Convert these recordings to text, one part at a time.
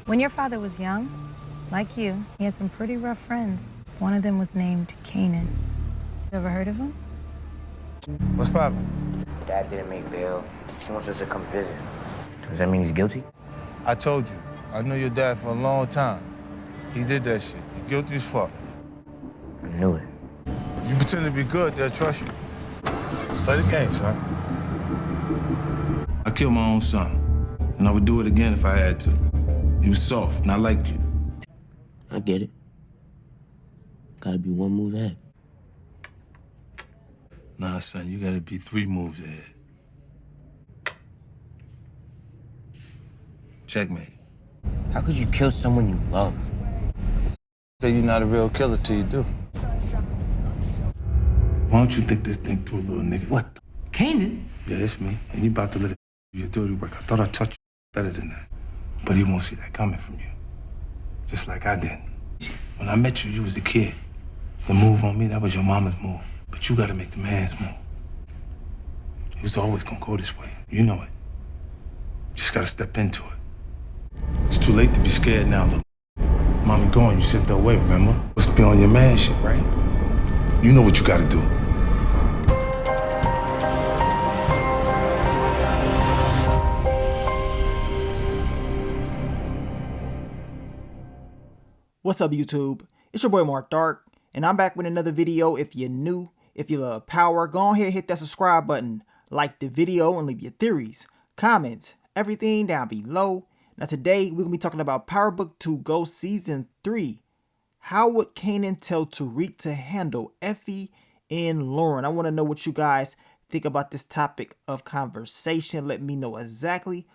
When your father was young, like you, he had some pretty rough friends. One of them was named Kanan. You ever heard of him? What's poppin'? Dad didn't make bail. He wants us to come visit. Does that mean he's guilty? I told you, I knew your dad for a long time. He did that shit. He guilty as fuck. I knew it. You pretend to be good, they'll trust you. Play the game, son. I killed my own son, and I would do it again if I had to. He was soft, not like you. I get it. Gotta be one move ahead. Nah, son, you gotta be 3 moves ahead. Checkmate. How could you kill someone you love? Say you're not a real killer till you do. Why don't you think this thing through, little nigga? What? Kanan? Yeah, it's me. And you about to let it do your dirty work. I thought I taught you better than that. But he won't see that coming from you. Just like I did. When I met you, you was a kid. The move on me, that was your mama's move. But you gotta make the man's move. It was always gonna go this way. You know it. Just gotta step into it. It's too late to be scared now, little. Mommy gone, you sent her away, remember? Supposed to be on your man shit, right? You know what you gotta do. What's up, YouTube? It's your boy Mark Dark, and I'm back with another video. If you're new, if you love power, go ahead and hit that subscribe button, like the video, and leave your theories, comments, everything down below. Now today, we're going to be talking about Power Book 2 Go Season 3. How would Kanan tell Tariq to handle Effie and Lauren? I want to know what you guys think about this topic of conversation. Let me know exactly.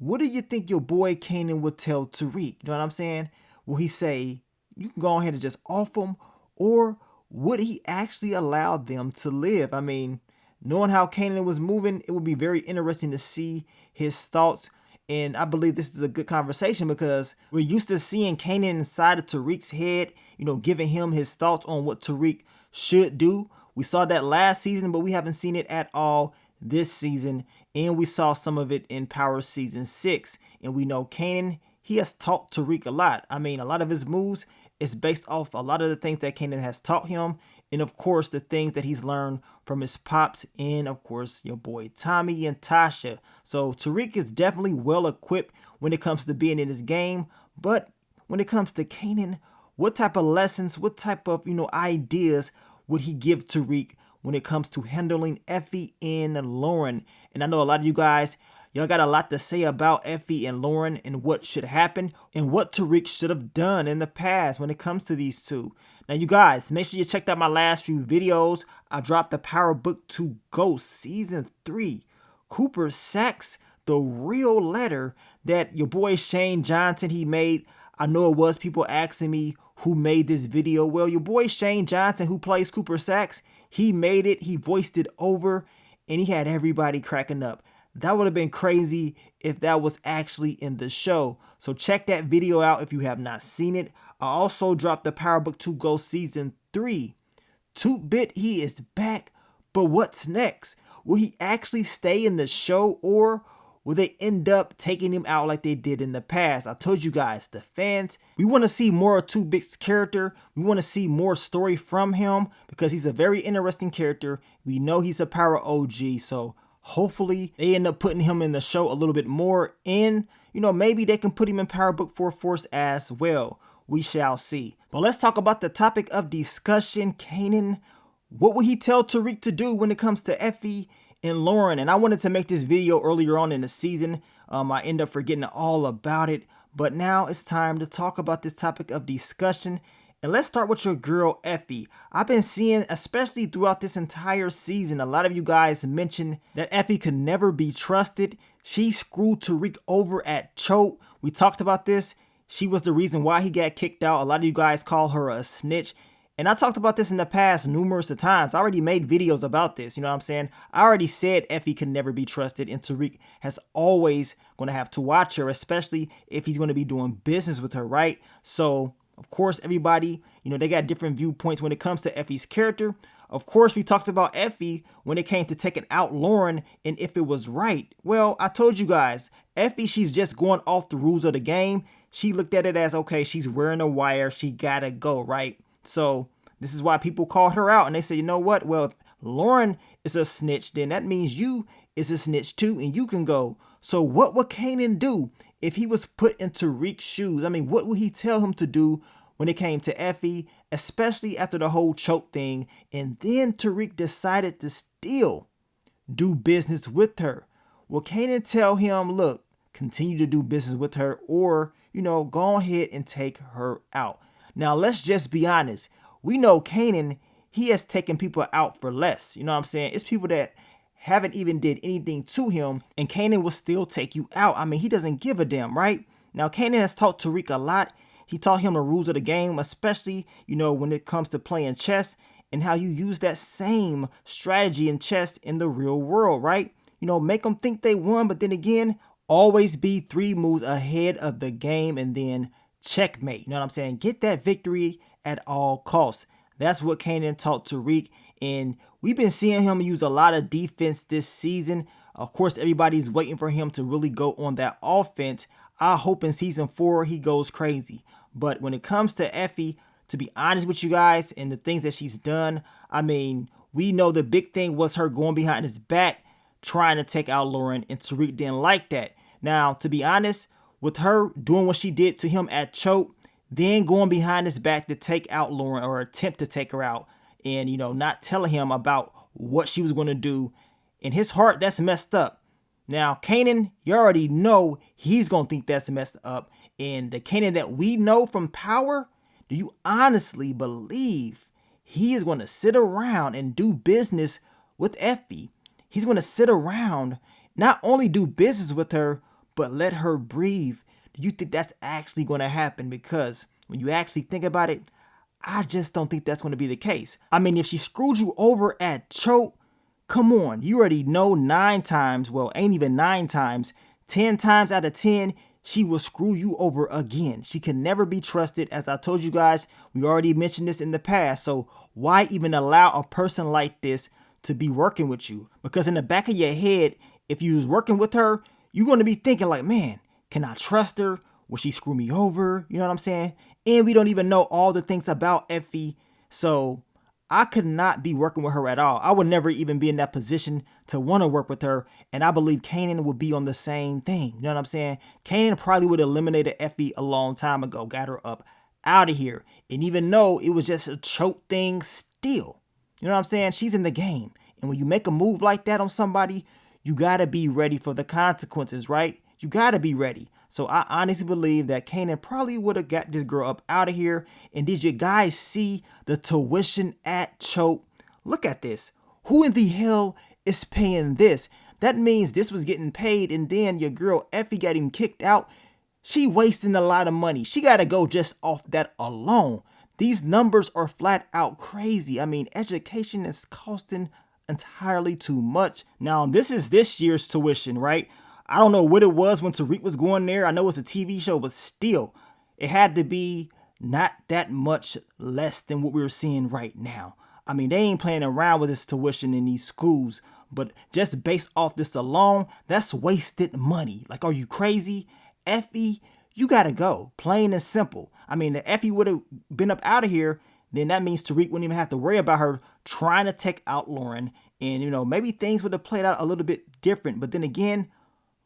What do you think your boy Kanan would tell Tariq? You know what I'm saying? Will he say, you can go ahead and just off them? Or would he actually allow them to live? I mean, knowing how Kanan was moving, it would be very interesting to see his thoughts. And I believe this is a good conversation because we're used to seeing Kanan inside of Tariq's head, you know, giving him his thoughts on what Tariq should do. We saw that last season, but we haven't seen it at all this season. And we saw some of it in Power Season 6. And we know Kanan, he has taught Tariq a lot. I mean, a lot of his moves is based off a lot of the things that Kanan has taught him. And of course, the things that he's learned from his pops and of course, your boy Tommy and Tasha. So Tariq is definitely well equipped when it comes to being in this game. But when it comes to Kanan, what type of lessons, what type of, ideas would he give Tariq when it comes to handling Effie and Lauren? And I know a lot of you guys, y'all got a lot to say about Effie and Lauren and what should happen and what Tariq should have done in the past when it comes to these two. Now, you guys, make sure you checked out my last few videos. I dropped the Power Book 2 Ghost Season 3. Cooper Saxe, the real letter that your boy Shane Johnson, he made. I know it was people asking me who made this video. Well, your boy Shane Johnson, who plays Cooper Saxe, he made it. He voiced it over and he had everybody cracking up. That would have been crazy if that was actually in the show. So check that video out if you have not seen it. I also dropped the Power Book 2 Go Season 3. 2-Bit, he is back. But what's next? Will he actually stay in the show or will they end up taking him out like they did in the past? I told you guys, the fans, we want to see more of 2-Bit's character. We want to see more story from him because he's a very interesting character. We know he's a Power OG, so hopefully they end up putting him in the show a little bit more, and maybe they can put him in Power Book 4 Force as well. We shall see. But let's talk about the topic of discussion, Kanan. What will he tell Tariq to do when it comes to Effie and Lauren? And I wanted to make this video earlier on in the season. I ended up forgetting all about it, but now it's time to talk about this topic of discussion. And let's start with your girl, Effie. I've been seeing, especially throughout this entire season, a lot of you guys mention that Effie could never be trusted. She screwed Tariq over at Choate. We talked about this. She was the reason why he got kicked out. A lot of you guys call her a snitch. And I talked about this in the past numerous of times. I already made videos about this. You know what I'm saying? I already said Effie can never be trusted. And Tariq has always going to have to watch her, especially if he's going to be doing business with her, right? So of course, everybody, they got different viewpoints when it comes to Effie's character. Of course, we talked about Effie when it came to taking out Lauren and if it was right. Well, I told you guys, Effie, she's just going off the rules of the game. She looked at it as, okay, she's wearing a wire. She gotta go, right? So this is why people called her out and they said, you know what? Well, if Lauren is a snitch, then that means you is a snitch too and you can go. So what would Kanan do if he was put in Tariq's shoes? I mean, what would he tell him to do when it came to Effie, especially after the whole choke thing? And then Tariq decided to still do business with her. Will Kanan tell him, look, continue to do business with her, or, go ahead and take her out? Now, let's just be honest. We know Kanan, he has taken people out for less. You know what I'm saying? It's people that haven't even did anything to him, and Kanan will still take you out. I mean, he doesn't give a damn, right? Now, Kanan has taught Tariq a lot. He taught him the rules of the game, especially, when it comes to playing chess and how you use that same strategy in chess in the real world, right? Make them think they won, but then again, always be 3 moves ahead of the game and then checkmate. You know what I'm saying? Get that victory at all costs. That's what Kanan taught Tariq, and we've been seeing him use a lot of defense this season. Of course, everybody's waiting for him to really go on that offense. I hope in season 4 he goes crazy. But when it comes to Effie, to be honest with you guys, and the things that she's done, I mean, we know the big thing was her going behind his back, trying to take out Lauren, and Tariq didn't like that. Now, to be honest, with her doing what she did to him at choke, then going behind his back to take out Lauren, or attempt to take her out, and, not telling him about what she was going to do, in his heart, that's messed up. Now, Kanan, you already know he's going to think that's messed up. And the Kanan that we know from Power, do you honestly believe he is going to sit around and do business with Effie? He's going to sit around, not only do business with her, but let her breathe. Do you think that's actually going to happen? Because when you actually think about it, I just don't think that's going to be the case. I mean, if she screwed you over at choke, come on, you already know 9 times, well, ain't even 9 times, 10 times out of 10, she will screw you over again. She can never be trusted. As I told you guys, we already mentioned this in the past. So why even allow a person like this to be working with you? Because in the back of your head, if you was working with her, you're going to be thinking like, man, can I trust her? Will she screw me over? You know what I'm saying? And we don't even know all the things about Effie. So I could not be working with her at all. I would never even be in that position to want to work with her. And I believe Kanan would be on the same thing. You know what I'm saying? Kanan probably would have eliminated Effie a long time ago, got her up out of here. And even though it was just a choke thing still, you know what I'm saying? She's in the game. And when you make a move like that on somebody, you got to be ready for the consequences, right? You got to be ready. So I honestly believe that Kanan probably would have got this girl up out of here. And did you guys see the tuition at choke? Look at this. Who in the hell is paying this? That means this was getting paid, and then your girl Effie got him kicked out. She wasting a lot of money. She got to go just off that alone. These numbers are flat out crazy. I mean, education is costing entirely too much. Now, this is this year's tuition, right? I don't know what it was when Tariq was going there. I know it's a TV show, but still, it had to be not that much less than what we're seeing right now. I mean, they ain't playing around with this tuition in these schools, but just based off this alone, that's wasted money. Like, are you crazy? Effie, you gotta go. Plain and simple. I mean, if Effie would have been up out of here, then that means Tariq wouldn't even have to worry about her trying to take out Lauren. And, maybe things would have played out a little bit different. But then again,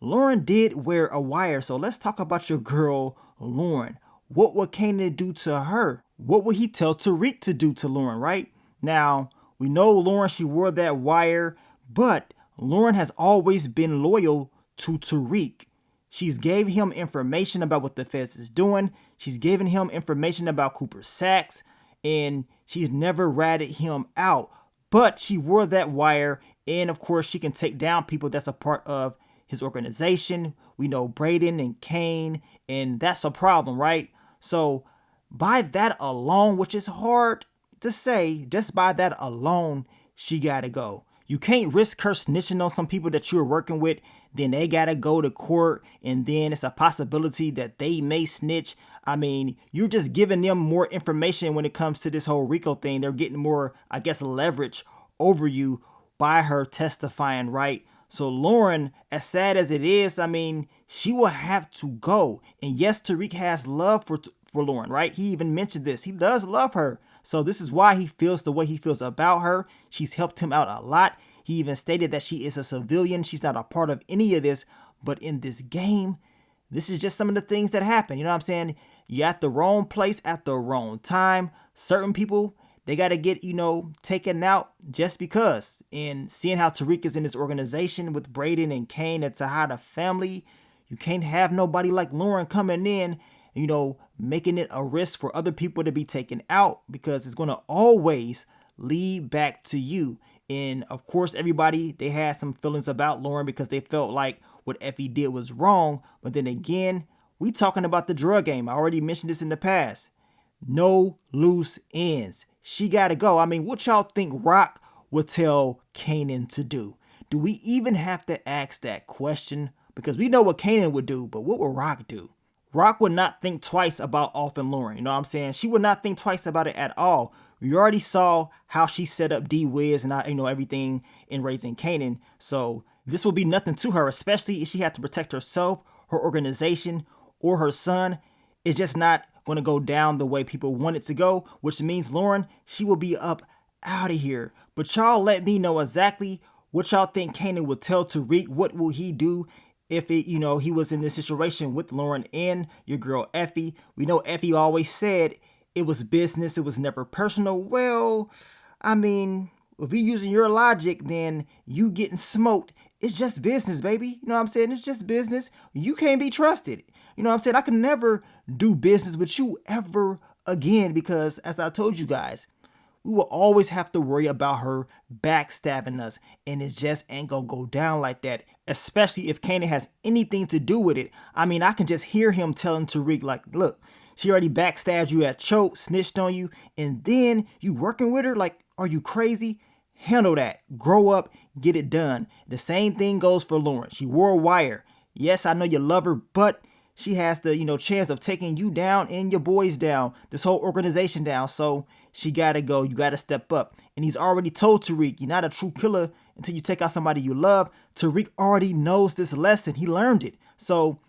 Lauren did wear a wire. So let's talk about your girl, Lauren. What would Kanan do to her? What would he tell Tariq to do to Lauren, right? Now, we know Lauren, she wore that wire, but Lauren has always been loyal to Tariq. She's gave him information about what the feds is doing. She's given him information about Cooper Sacks, and she's never ratted him out. But she wore that wire, and of course, she can take down people that's a part of his organization. We know Braden and Kane, and that's a problem, right? So by that alone, which is hard to say, just by that alone, she got to go. You can't risk her snitching on some people that you're working with. Then they gotta go to court, and then it's a possibility that they may snitch. I mean, you're just giving them more information when it comes to this whole RICO thing. They're getting more, I guess, leverage over you by her testifying, right? So Lauren, as sad as it is, I mean, she will have to go. And yes, Tariq has love for Lauren, right? He even mentioned this. He does love her. So this is why he feels the way he feels about her. She's helped him out a lot. He even stated that she is a civilian. She's not a part of any of this. But in this game, this is just some of the things that happen. You know what I'm saying? You're at the wrong place at the wrong time. Certain people, they got to get, taken out just because. And seeing how Tariq is in this organization with Braden and Kane and Tejada family, you can't have nobody like Lauren coming in, making it a risk for other people to be taken out, because it's going to always lead back to you. And of course, everybody, they had some feelings about Lauren because they felt like what Effie did was wrong. But then again, we talking about the drug game. I already mentioned this in the past. No loose ends. She got to go. I mean, what y'all think Rock would tell Kanan to do? Do we even have to ask that question? Because we know what Kanan would do, but what would Rock do? Rock would not think twice about offing Lauren. You know what I'm saying? She would not think twice about it at all. We already saw how she set up D-Wiz and everything in raising Kanan. So this will be nothing to her, especially if she had to protect herself, her organization, or her son. It's just not going to go down the way people want it to go, which means Lauren, she will be up out of here. But y'all let me know exactly what y'all think Kanan would tell Tariq. What will he do if he was in this situation with Lauren and your girl Effie? We know Effie always said it was business, it was never personal. Well, I mean, if you're using your logic, then you getting smoked, it's just business, baby. You know what I'm saying? It's just business. You can't be trusted. You know what I'm saying? I can never do business with you ever again, because as I told you guys, we will always have to worry about her backstabbing us, and it just ain't gonna go down like that, especially if Kanan has anything to do with it. I mean, I can just hear him telling Tariq, like, look, she already backstabbed you at Choke, snitched on you, and then you working with her? Like, are you crazy? Handle that. Grow up, get it done. The same thing goes for Lauren. She wore a wire. Yes, I know you love her, but she has the, chance of taking you down and your boys down, this whole organization down. So she got to go. You got to step up. And he's already told Tariq, you're not a true killer until you take out somebody you love. Tariq already knows this lesson. He learned it. So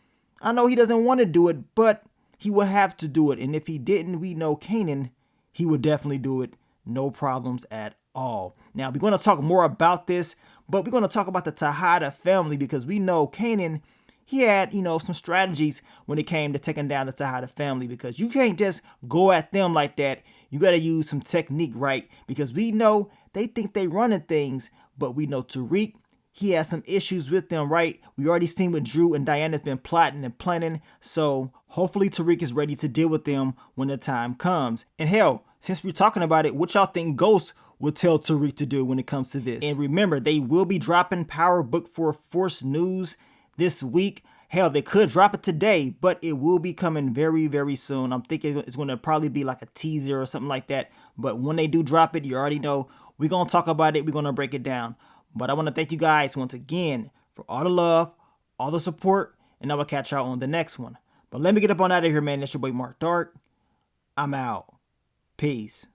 I know he doesn't want to do it, but he will have to do it. And if he didn't, we know Kanan, he would definitely do it. No problems at all. Now, we're going to talk more about this, but we're going to talk about the Tejada family, because we know Kanan, he had, some strategies when it came to taking down the Tejada family, because you can't just go at them like that. You got to use some technique, right? Because we know they think they running things, but we know Tariq, he has some issues with them, right? We already seen what Drew and Diana's been plotting and planning. So hopefully Tariq is ready to deal with them when the time comes. And hell, since we're talking about it, what y'all think Ghost would tell Tariq to do when it comes to this? And remember, they will be dropping Power Book for Force news this week. Hell, they could drop it today, but it will be coming very, very soon. I'm thinking it's going to probably be like a teaser or something like that. But when they do drop it, you already know we're going to talk about it. We're going to break it down. But I want to thank you guys once again for all the love, all the support, and I will catch y'all on the next one. But let me get up on out of here, man. That's your boy Mark Dark. I'm out. Peace.